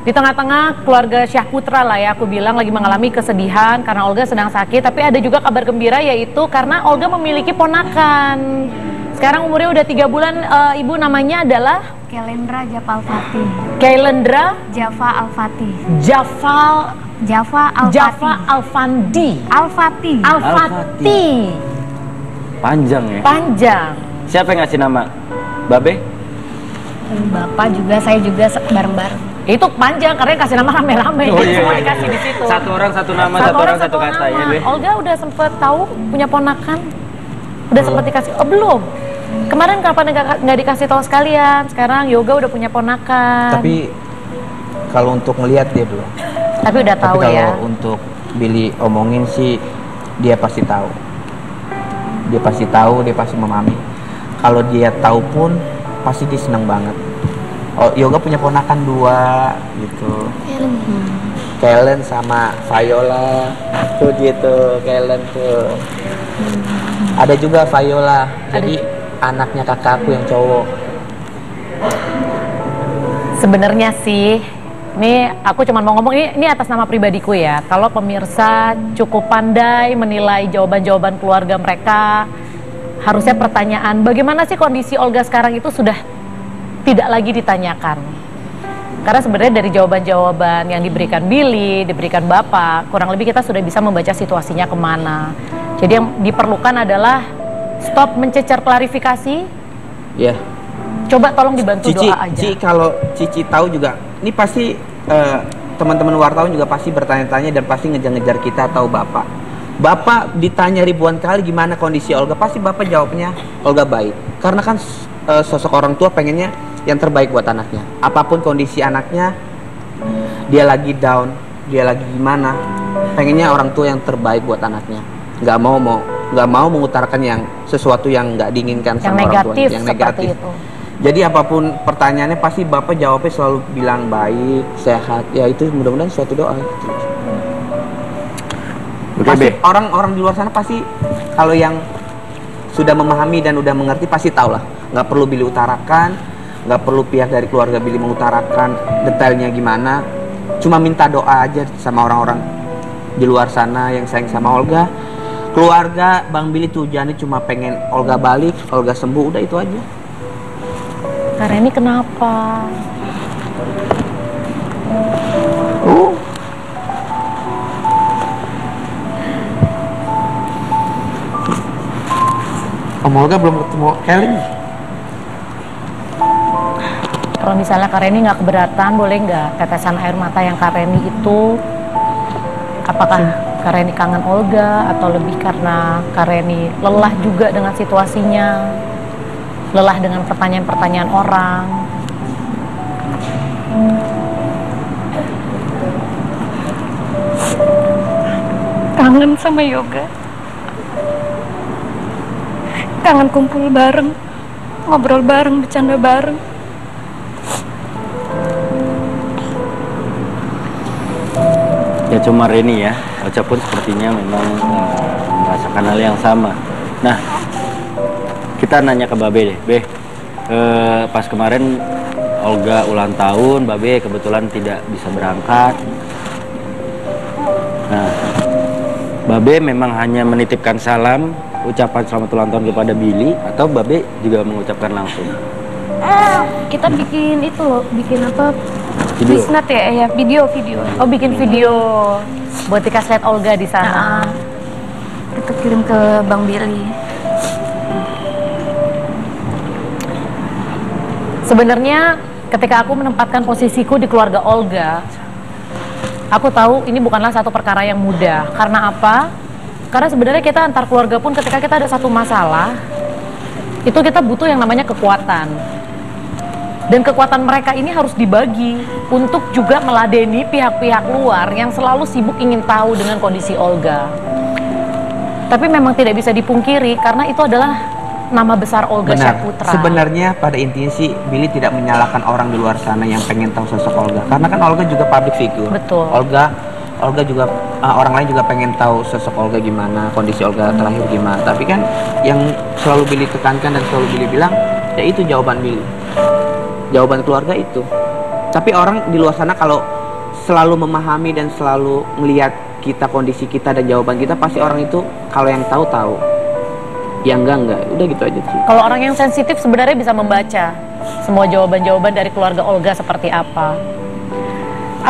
Di tengah-tengah keluarga Syah Putra lah ya, aku bilang lagi mengalami kesedihan karena Olga sedang sakit. Tapi ada juga kabar gembira yaitu karena Olga memiliki ponakan. Sekarang umurnya udah 3 bulan, ibu namanya adalah Kelendra Java Alfati. Kailendra Java Alfati. Java Alfandi. Alfati. Alfati. Panjang ya. Panjang. Siapa yang ngasih nama? Babe? Bapak juga, saya juga bareng-bareng. Itu panjang karena yang kasih nama rame-rame. Jadi semua dikasih di situ. Satu orang satu nama, satu orang satu kata ya, Be. Olga udah sempet tahu punya ponakan? Udah sempet dikasih? Oh, belum. Kemarin kapan nggak dikasih tahu sekalian? Sekarang Yoga udah punya ponakan. Tapi kalau untuk ngelihat dia belum. Tapi udah tahu Tapi ya. kalau untuk Billy omongin sih dia pasti tahu. Dia pasti tahu, dia pasti memahami. Kalau dia tahu pun pasti dia senang banget. Oh, Yoga punya ponakan 2 gitu. Kellen sama Viola. Tuh gitu, Kellen tuh. Ada juga Viola. Jadi anaknya kakakku yang cowok. Sebenarnya sih, ini aku cuma mau ngomong ini atas nama pribadiku ya. Kalau pemirsa cukup pandai menilai jawaban-jawaban keluarga mereka, harusnya pertanyaan bagaimana sih kondisi Olga sekarang itu sudah tidak lagi ditanyakan. Karena sebenarnya dari jawaban-jawaban yang diberikan Billy, diberikan Bapak, kurang lebih kita sudah bisa membaca situasinya kemana. Jadi yang diperlukan adalah stop mencecar klarifikasi. Ya. Coba tolong dibantu Cici, doa aja. Cici kalau Cici tahu juga, ini pasti teman-teman wartawan juga pasti bertanya-tanya dan pasti ngejar-ngejar kita atau Bapak. Bapak ditanya ribuan kali gimana kondisi Olga, pasti Bapak jawabnya Olga baik. Karena kan sosok orang tua pengennya yang terbaik buat anaknya. Apapun kondisi anaknya, dia lagi down, dia lagi gimana, pengennya orang tua yang terbaik buat anaknya. Nggak mau mengutarakan yang sesuatu yang nggak diinginkan sama orang tuanya, yang negatif. Itu. Jadi apapun pertanyaannya pasti Bapak jawabnya selalu bilang baik, sehat. Ya itu mudah-mudahan suatu doa. Pasti orang-orang di luar sana pasti kalau yang sudah memahami dan udah mengerti pasti tahu lah. Nggak perlu Billy utarakan, nggak perlu pihak dari keluarga Billy mengutarakan detailnya gimana. Cuma minta doa aja sama orang-orang di luar sana yang sayang sama Olga. Keluarga Bang Billy tujuannya cuma pengen Olga balik, Olga sembuh, udah itu aja. Karena ini kenapa? Om Olga belum ketemu Kelly. Kalau misalnya Kak Reni nggak keberatan, boleh nggak tetesan air mata yang Kak Reni itu, apakah Kak Reni kangen Olga atau lebih karena Kak Reni lelah juga dengan situasinya, lelah dengan pertanyaan-pertanyaan orang? Kangen sama Yoga. kangen kumpul bareng, ngobrol bareng, bercanda bareng. Ya cuma Reni ya, Ocha pun sepertinya memang merasakan hal yang sama. Nah, kita nanya ke Babe deh, Be, pas kemarin Olga ulang tahun, Babe kebetulan tidak bisa berangkat. Nah, Babe memang hanya menitipkan salam, ucapan selamat ulang tahun kepada Billy, atau Babe juga mengucapkan langsung? Kita bikin itu loh, bikin apa? Video? Wisnat ya, video. Oh, bikin video buat dikasih lihat Olga di sana. Itu kirim ke Bang Billy. Sebenarnya ketika aku menempatkan posisiku di keluarga Olga, aku tahu ini bukanlah satu perkara yang mudah. Karena apa? Karena sebenarnya kita antar keluarga pun ketika kita ada satu masalah, itu kita butuh yang namanya kekuatan. Dan kekuatan mereka ini harus dibagi untuk juga meladeni pihak-pihak luar yang selalu sibuk ingin tahu dengan kondisi Olga. Tapi memang tidak bisa dipungkiri karena itu adalah nama besar Olga Syahputra. Sebenarnya pada intinya sih Billy tidak menyalahkan orang di luar sana yang pengen tahu sosok Olga. Karena kan Olga juga public figure. Betul. Olga juga orang lain juga pengen tahu sosok Olga gimana, kondisi Olga terakhir gimana. Tapi kan yang selalu Billy tekankan dan selalu Billy bilang, ya itu jawaban Billy. Jawaban keluarga itu. Tapi orang di luar sana kalau selalu memahami dan selalu melihat kita, kondisi kita dan jawaban kita, pasti orang itu kalau yang tahu, yang enggak, udah gitu aja sih. Kalau orang yang sensitif sebenarnya bisa membaca semua jawaban-jawaban dari keluarga Olga seperti apa.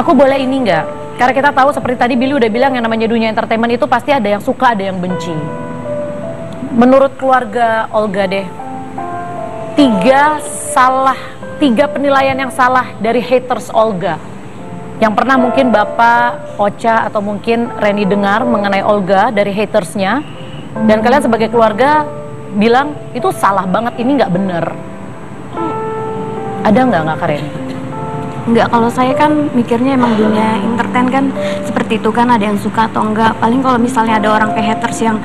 Aku boleh ini enggak? Karena kita tahu seperti tadi Billy udah bilang yang namanya dunia entertainment itu pasti ada yang suka, ada yang benci. Menurut keluarga Olga deh, tiga penilaian yang salah dari haters Olga yang pernah mungkin Bapak, Ocha, atau mungkin Reni dengar mengenai Olga dari hatersnya, dan kalian sebagai keluarga bilang itu salah banget, ini nggak bener. Ada nggak Kak Reni? Enggak, kalau saya kan mikirnya emang dunia entertain kan seperti itu kan, ada yang suka atau enggak. Paling kalau misalnya ada orang kayak haters yang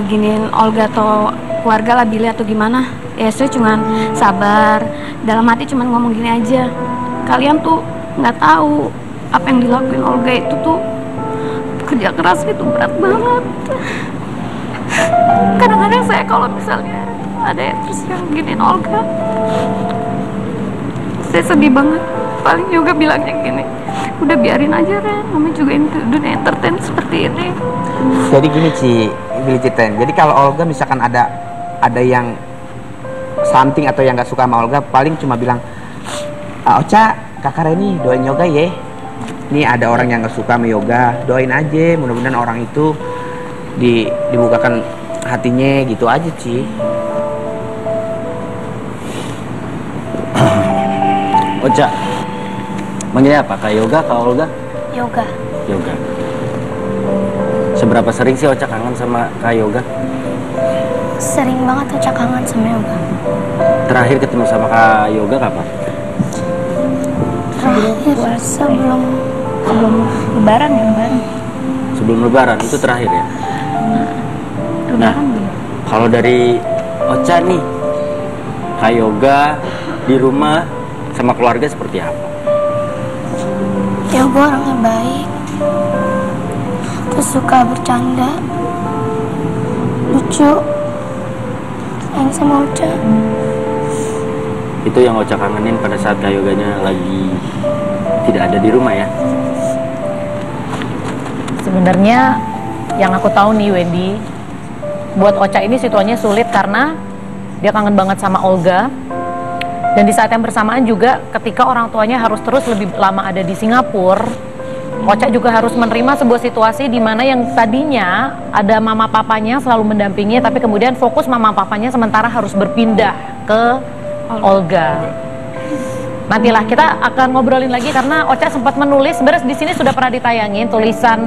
giniin Olga atau keluarga lah, Billy atau gimana, ya saya cuman sabar, dalam hati cuman ngomong gini aja, kalian tuh nggak tahu apa yang dilakuin Olga itu tuh kerja keras itu berat banget. Kadang-kadang saya kalau misalnya ada haters yang giniin Olga, saya sedih banget. Paling juga bilangnya gini, udah biarin aja Ren, namanya juga dunia entertain seperti ini. Jadi gini Billy ceritain. Jadi kalau Olga misalkan ada yang something atau yang nggak suka sama Olga, paling cuma bilang, Ocha, kakak Reni doain yoga ya. Nih ada orang yang nggak suka sama yoga, doain aja, mudah-mudahan orang itu dibukakan hatinya, gitu aja sih. Ocha, manggilnya apa? Kak Yoga, Kak Olga? Yoga. Yoga. Seberapa sering sih Ocha kangen sama Kak Yoga? Sering banget Ocha kangen sama Yoga. Terakhir ketemu sama Kak Yoga kapan? Terakhir sebelum lebaran ya, Sebelum lebaran, itu terakhir ya? Nah, kalau dari Ocha nih, Kak Yoga di rumah sama keluarga seperti apa? Yoga orangnya baik, terus suka bercanda, lucu, sayang sama Ocha. Itu yang Ocha kangenin pada saat Kak Yoganya lagi tidak ada di rumah ya? Sebenarnya yang aku tahu nih Wendy, buat Ocha ini situasinya sulit karena dia kangen banget sama Olga. Dan di saat yang bersamaan juga ketika orang tuanya harus terus lebih lama ada di Singapura, Ocha juga harus menerima sebuah situasi di mana yang tadinya ada mama papanya selalu mendampingi, tapi kemudian fokus mama papanya sementara harus berpindah ke Olga. Nantilah kita akan ngobrolin lagi karena Ocha sempat menulis, sebenarnya di sini sudah pernah ditayangin tulisan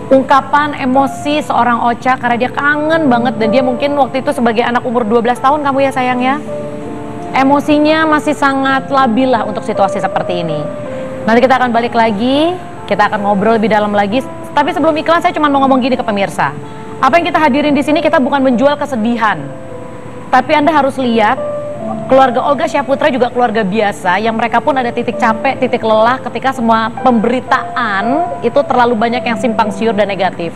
ungkapan emosi seorang Ocha karena dia kangen banget, dan dia mungkin waktu itu sebagai anak umur 12 tahun kamu ya sayang ya, emosinya masih sangat labil lah untuk situasi seperti ini. Nanti kita akan balik lagi, kita akan ngobrol lebih dalam lagi. Tapi sebelum iklan saya cuma mau ngomong gini ke pemirsa. Apa yang kita hadirin di sini kita bukan menjual kesedihan. Tapi Anda harus lihat, keluarga Olga Syahputra juga keluarga biasa yang mereka pun ada titik capek, titik lelah ketika semua pemberitaan itu terlalu banyak yang simpang siur dan negatif.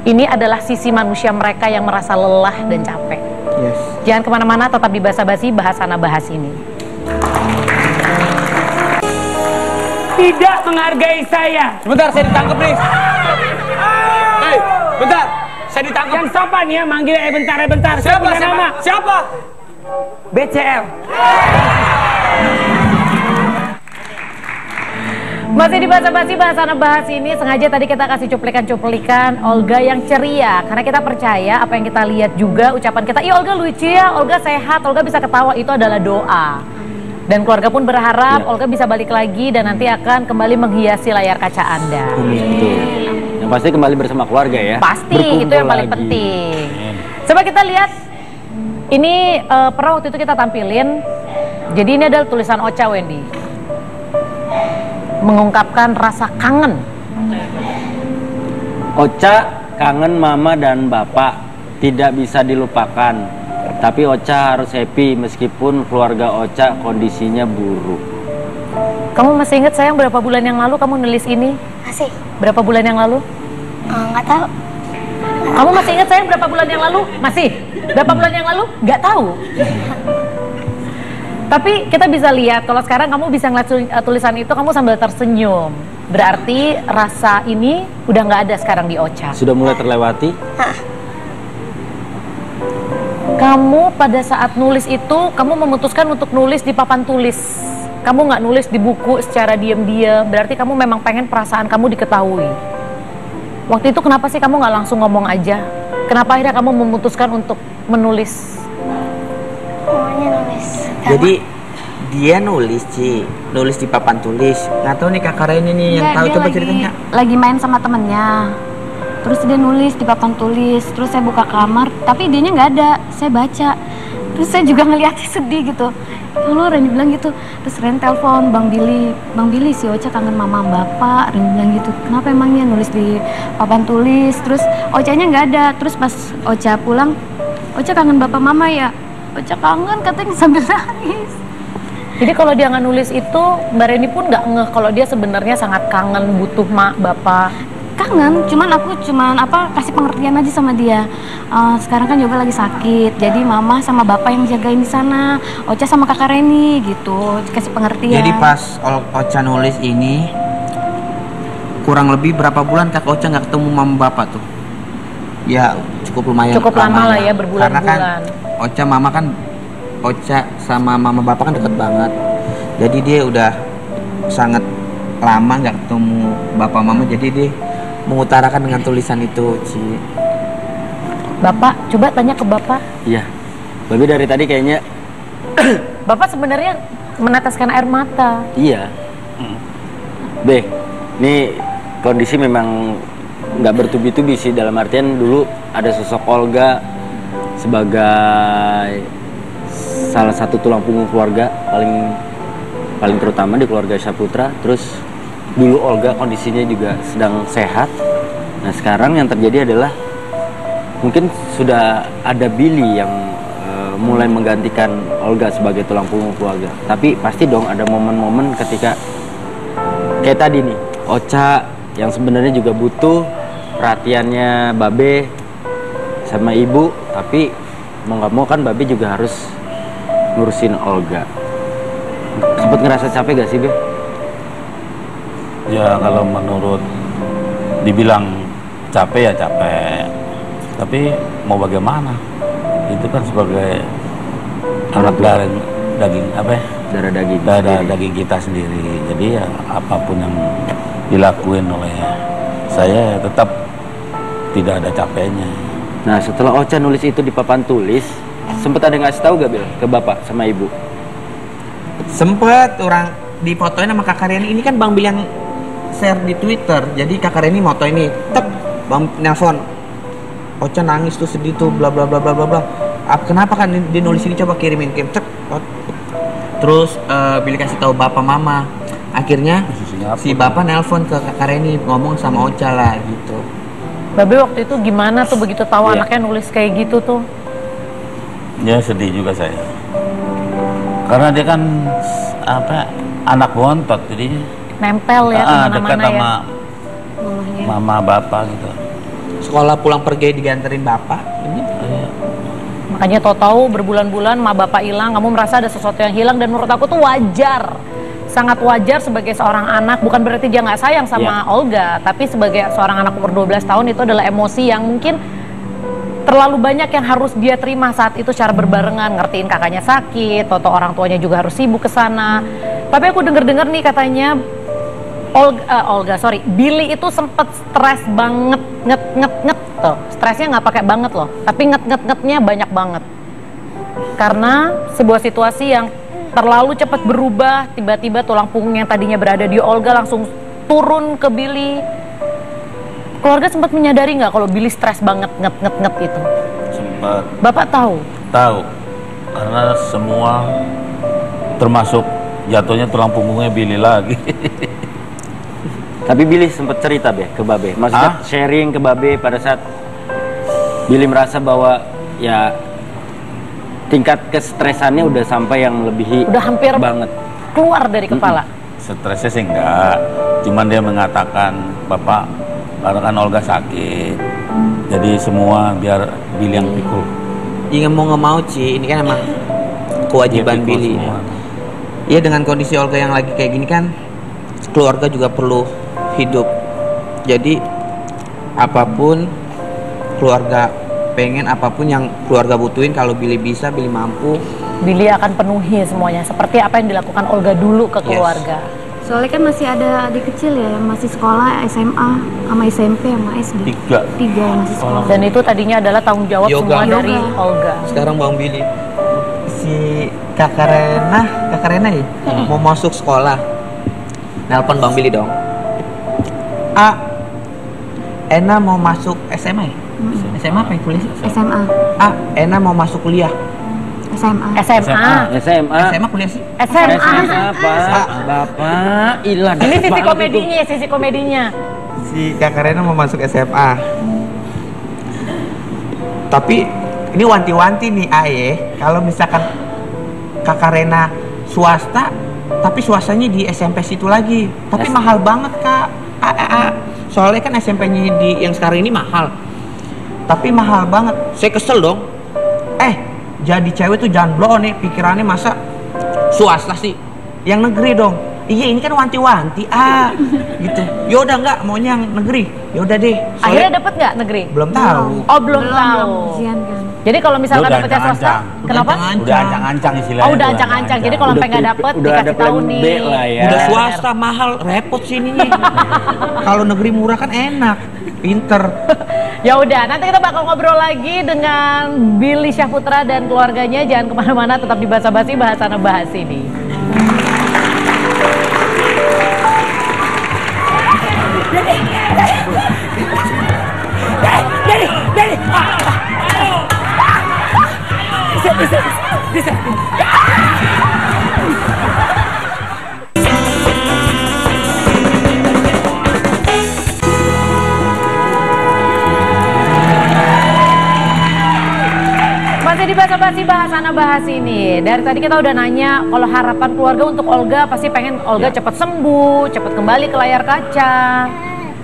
Ini adalah sisi manusia mereka yang merasa lelah dan capek. Yes. Jangan kemana-mana, tetap di Basa Basi, bahas sana bahas ini. Tidak menghargai saya. Sebentar, saya ditangkap nih. Hei, bentar. Saya ditangkap. Yang sopan ya, manggil bentar. Siapa? Punya nama. Siapa? BCL. Masih di Basa Basi, bahas sana bahas ini. Sengaja tadi kita kasih cuplikan-cuplikan Olga yang ceria, karena kita percaya apa yang kita lihat juga, ucapan kita, ih Olga lucu ya, Olga sehat, Olga bisa ketawa, itu adalah doa. Dan keluarga pun berharap Olga bisa balik lagi dan nanti akan kembali menghiasi layar kaca Anda. Yang pasti kembali bersama keluarga ya. Pasti, Berkumpul itu yang paling lagi. penting. Coba kita lihat, ini pernah waktu itu kita tampilin. Jadi ini adalah tulisan Ocha, Wendy, mengungkapkan rasa kangen. Ocha kangen mama dan bapak, tidak bisa dilupakan. Tapi Ocha harus happy meskipun keluarga Ocha kondisinya buruk. Kamu masih ingat sayang berapa bulan yang lalu kamu nulis ini? Masih? Berapa bulan yang lalu? Nggak tahu. Kamu masih ingat sayang berapa bulan yang lalu? Masih? Berapa bulan yang lalu? Nggak tahu. Tapi kita bisa lihat kalau sekarang kamu bisa ngeliat tulisan itu, kamu sambil tersenyum. Berarti rasa ini udah nggak ada sekarang di Ocha. Sudah mulai terlewati? Kamu pada saat nulis itu, kamu memutuskan untuk nulis di papan tulis. Kamu nggak nulis di buku secara diam-diam. Berarti kamu memang pengen perasaan kamu diketahui. Waktu itu kenapa sih kamu nggak langsung ngomong aja? Kenapa akhirnya kamu memutuskan untuk menulis? Maunya nulis. Jadi dia nulis di papan tulis. Nggak tahu nih Kak Kara ini nih yang Enggak, tahu, dia coba lagi- ceritanya. Lagi main sama temennya. Terus dia nulis di papan tulis. Terus saya buka kamar, tapi idenya nggak ada. Saya baca. Terus saya juga ngeliatnya sedih gitu. Lalu Randy bilang gitu. Terus Randy telepon Bang Billy, si Ocha kangen mama bapak. Randy bilang gitu. Kenapa emangnya nulis di papan tulis? Terus Ochanya nggak ada. Terus pas Ocha pulang, Ocha kangen bapak mama ya. Ocha kangen katanya sambil nangis. Jadi kalau dia nggak nulis itu, Mbak Reni pun nggak ngeh kalau dia sebenarnya sangat kangen butuh mak, bapak. Kangen, aku kasih pengertian aja sama dia. Sekarang kan Yoga lagi sakit, jadi mama sama bapak yang jagain di sana, Ocha sama kakak Reni gitu, kasih pengertian. Jadi pas Ocha nulis ini, kurang lebih berapa bulan Kak Ocha nggak ketemu mama bapak tuh? Ya cukup lumayan. Cukup lama lah ya, berbulan-bulan. Karena kan Ocha sama mama bapak kan deket banget. Jadi dia udah sangat lama nggak ketemu bapak mama, jadi dia mengutarakan dengan tulisan itu, Ci. Bapak, coba tanya ke bapak. Iya. Babi dari tadi kayaknya Bapak sebenarnya meneteskan air mata. iya. Be, ini kondisi memang nggak bertubi-tubi sih, dalam artian dulu ada sosok Olga sebagai salah satu tulang punggung keluarga paling terutama di keluarga Syahputra. Terus dulu Olga kondisinya juga sedang sehat. Nah sekarang yang terjadi adalah mungkin sudah ada Billy yang mulai menggantikan Olga sebagai tulang punggung keluarga. Tapi pasti dong ada momen-momen ketika kayak tadi nih, Ocha yang sebenarnya juga butuh perhatiannya Babe sama ibu, tapi mau nggak mau kan Babe juga harus ngurusin Olga. Sempet ngerasa capek gak sih, Be? Ya kalau menurut dibilang capek ya capek, tapi mau bagaimana, itu kan sebagai anak daging apa ya, darah daging kita sendiri. Jadi ya apapun yang dilakuin oleh saya tetap tidak ada capeknya. Nah setelah Ocha nulis itu di papan tulis, sempet ada ngasih tahu gak, Bil, ke bapak sama ibu? Sempet orang difotoin sama Kak Reni. Ini kan Bang Bil yang share di Twitter. Jadi Kak Reni moto ini, tep, Bang nelpon. Ocha nangis tuh, sedih tuh, bla bla bla bla bla bla. Kenapa kan dia nulis ini, coba kirimin, cek. Terus Billy kasih tahu bapak mama. Akhirnya si bapak nelpon ke Kak Reni, ngomong sama Ocha lah gitu. Babe waktu itu gimana tuh begitu tahu anaknya nulis kayak gitu tuh? Ya sedih juga saya. Karena dia kan anak bontot, jadi Nempel ya dekat kemana-mana ya. sama mama bapak gitu. Sekolah pulang pergi diganterin bapak. Ini Makanya tahu-tahu berbulan-bulan ma bapak hilang, kamu merasa ada sesuatu yang hilang, dan menurut aku tuh wajar. Sangat wajar sebagai seorang anak, bukan berarti dia nggak sayang sama Olga, tapi sebagai seorang anak umur 12 tahun itu adalah emosi yang mungkin terlalu banyak yang harus dia terima saat itu secara berbarengan, ngertiin kakaknya sakit, atau orang tuanya juga harus sibuk ke sana. Tapi aku denger-dengar nih katanya Billy itu sempet stres banget, nget tuh. Stresnya nggak pakai banget loh, tapi ngetnya banyak banget. Karena sebuah situasi yang terlalu cepat berubah, tiba-tiba tulang punggung yang tadinya berada di Olga langsung turun ke Billy. Keluarga sempat menyadari nggak kalau Billy stres banget nget itu? Sempat. Bapak tahu? Tahu, karena semua termasuk jatuhnya tulang punggungnya Billy lagi. Tapi Billy sempat cerita ke Babe, maksudnya sharing ke Babe pada saat Billy merasa bahwa ya tingkat kestresannya udah sampai yang lebihi, udah hampir banget keluar dari kepala. Stresnya sih enggak, cuman dia mengatakan, Bapak, karena kan Olga sakit, jadi semua biar Billy yang pikul. Iya mau nggak mau Ci, ini kan emang kewajiban Billy. Iya dengan kondisi Olga yang lagi kayak gini kan, keluarga juga perlu hidup. Jadi apapun keluarga pengen, apapun yang keluarga butuhin, kalau Billy bisa, Billy mampu, Billy akan penuhi semuanya, seperti apa yang dilakukan Olga dulu ke keluarga. Soalnya kan masih ada adik kecil ya, yang masih sekolah SMA, sama SMP, sama SD. Tiga yang masih sekolah. Dan itu tadinya adalah tanggung jawab semua dari Olga. Sekarang Bang Billy, si Kakak Rena ya, mau masuk sekolah. Nelpon Bang Billy dong. Ena mau masuk SMA ya? SMA apa yang kuliah sih? SMA. Ena mau masuk kuliah. SMA. SMA kuliah sih? SMA. Bapak ilah. Ini sisi komedinya. Si Kakak Rena mau masuk SMA. Tapi ini wanti-wanti nih kalau misalkan Kakak Rena swasta, tapi swastanya di SMP situ lagi, tapi mahal banget Kak. Soalnya kan SMP-nya di yang sekarang ini mahal, tapi mahal banget. Saya kesel dong. Jadi cewek tuh jangan blow nih pikirannya, masa swasta sih, yang negeri dong. Iya ini kan wanti-wanti gitu. Yaudah nggak maunya yang negeri, yaudah deh. Soalnya Akhirnya dapat nggak negeri? Belum tahu. Oh belum tahu. Ujian kan. Jadi kalau misalkan dapetnya swasta, kenapa? Udah ancang-ancang istilahnya. Oh udah ancang-ancang. Jadi kalau sampai nggak dapet dikasih tahu nih. Ya. Udah swasta mahal, repot sih ini. Kalau negeri murah kan enak, pinter. Ya udah, nanti kita bakal ngobrol lagi dengan Billy Syahputra dan keluarganya. Jangan kemana-mana, tetap di Basa Basi, Bahasana Bahas ini. Masih di Basa Basi, Bahasana Bahas ini. Dari tadi kita udah nanya kalau harapan keluarga untuk Olga, pasti pengen Olga cepat sembuh, cepat kembali ke layar kaca.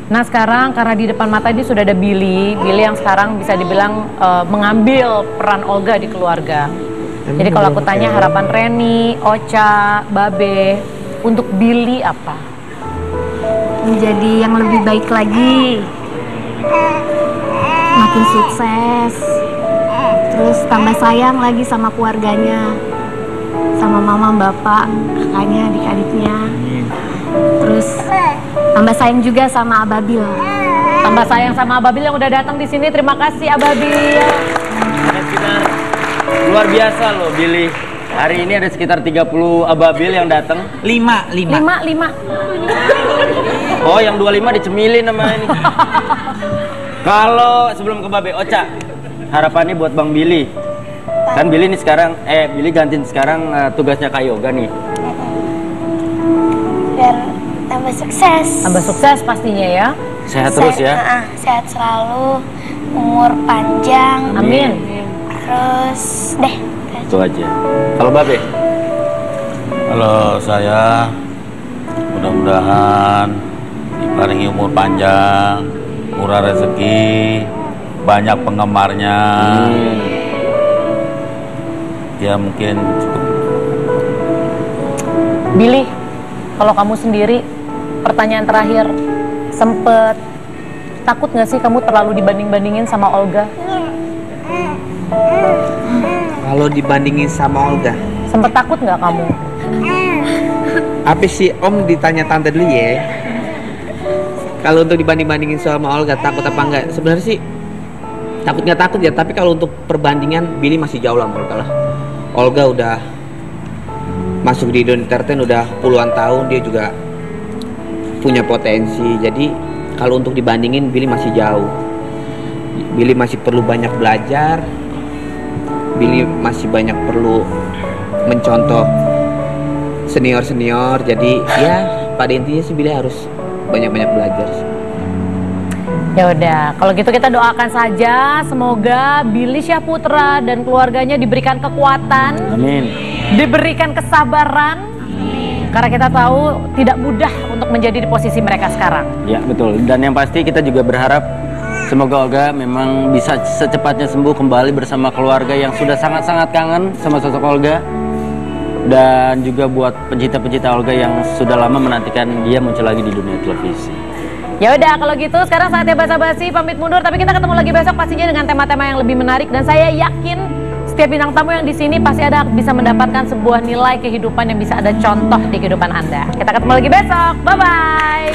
Nah sekarang karena di depan mata ini sudah ada Billy yang sekarang bisa dibilang mengambil peran Olga di keluarga. Jadi kalau aku tanya harapan Reni, Ocha, Babe untuk Billy apa? Menjadi yang lebih baik lagi, makin sukses, terus tambah sayang lagi sama keluarganya, sama mama, bapak, kakaknya, adik-adiknya. Terus tambah sayang juga sama Ababil. Tambah sayang sama Ababil yang udah datang di sini. Terima kasih Ababil. Luar biasa loh Billy. Hari ini ada sekitar 30 Ababil yang datang. 5. Oh yang 25 dicemilin sama ini. Kalau sebelum ke Babe, Ocha, harapannya buat Bang Billy. Kan Billy nih sekarang, Billy gantiin sekarang tugasnya Kak Yoga nih. Biar tambah sukses. Tambah sukses pastinya ya. Sehat terus ya. Sehat selalu, umur panjang. Amin. Terus deh. Itu aja. Kalau Babe? Kalau saya mudah-mudahan diparingi umur panjang, murah rezeki, banyak penggemarnya. Ya mungkin cukup. Billy, kalau kamu sendiri, pertanyaan terakhir, sempet takut nggak sih kamu terlalu dibanding-bandingin sama Olga? Kalau dibandingin sama Olga, Sempet takut nggak kamu? apa sih Om ditanya tante dulu ya? Kalau untuk dibanding-bandingin sama Olga, takut apa enggak? Sebenarnya sih takut nggak takut ya, tapi kalau untuk perbandingan Billy masih jauh lah menurut Olga. Olga udah masuk di dunia entertain udah puluhan tahun, dia juga punya potensi. Jadi kalau untuk dibandingin Billy masih jauh. Billy masih perlu banyak belajar. Billy masih banyak perlu mencontoh senior-senior. Jadi ya pada intinya sih Billy harus banyak-banyak belajar. Ya udah, kalau gitu kita doakan saja semoga Billy Syahputra dan keluarganya diberikan kekuatan, Amin. diberikan kesabaran, karena kita tahu tidak mudah untuk menjadi di posisi mereka sekarang. Ya betul. Dan yang pasti kita juga berharap semoga Olga memang bisa secepatnya sembuh kembali bersama keluarga yang sudah sangat-sangat kangen sama sosok Olga. Dan juga buat pencinta-pencinta Olga yang sudah lama menantikan dia muncul lagi di dunia televisi. Ya udah, kalau gitu sekarang saatnya basa-basi pamit mundur, tapi kita ketemu lagi besok pastinya dengan tema-tema yang lebih menarik, dan saya yakin setiap bintang tamu yang di sini pasti ada bisa mendapatkan sebuah nilai kehidupan yang bisa ada contoh di kehidupan Anda. Kita ketemu lagi besok. Bye bye.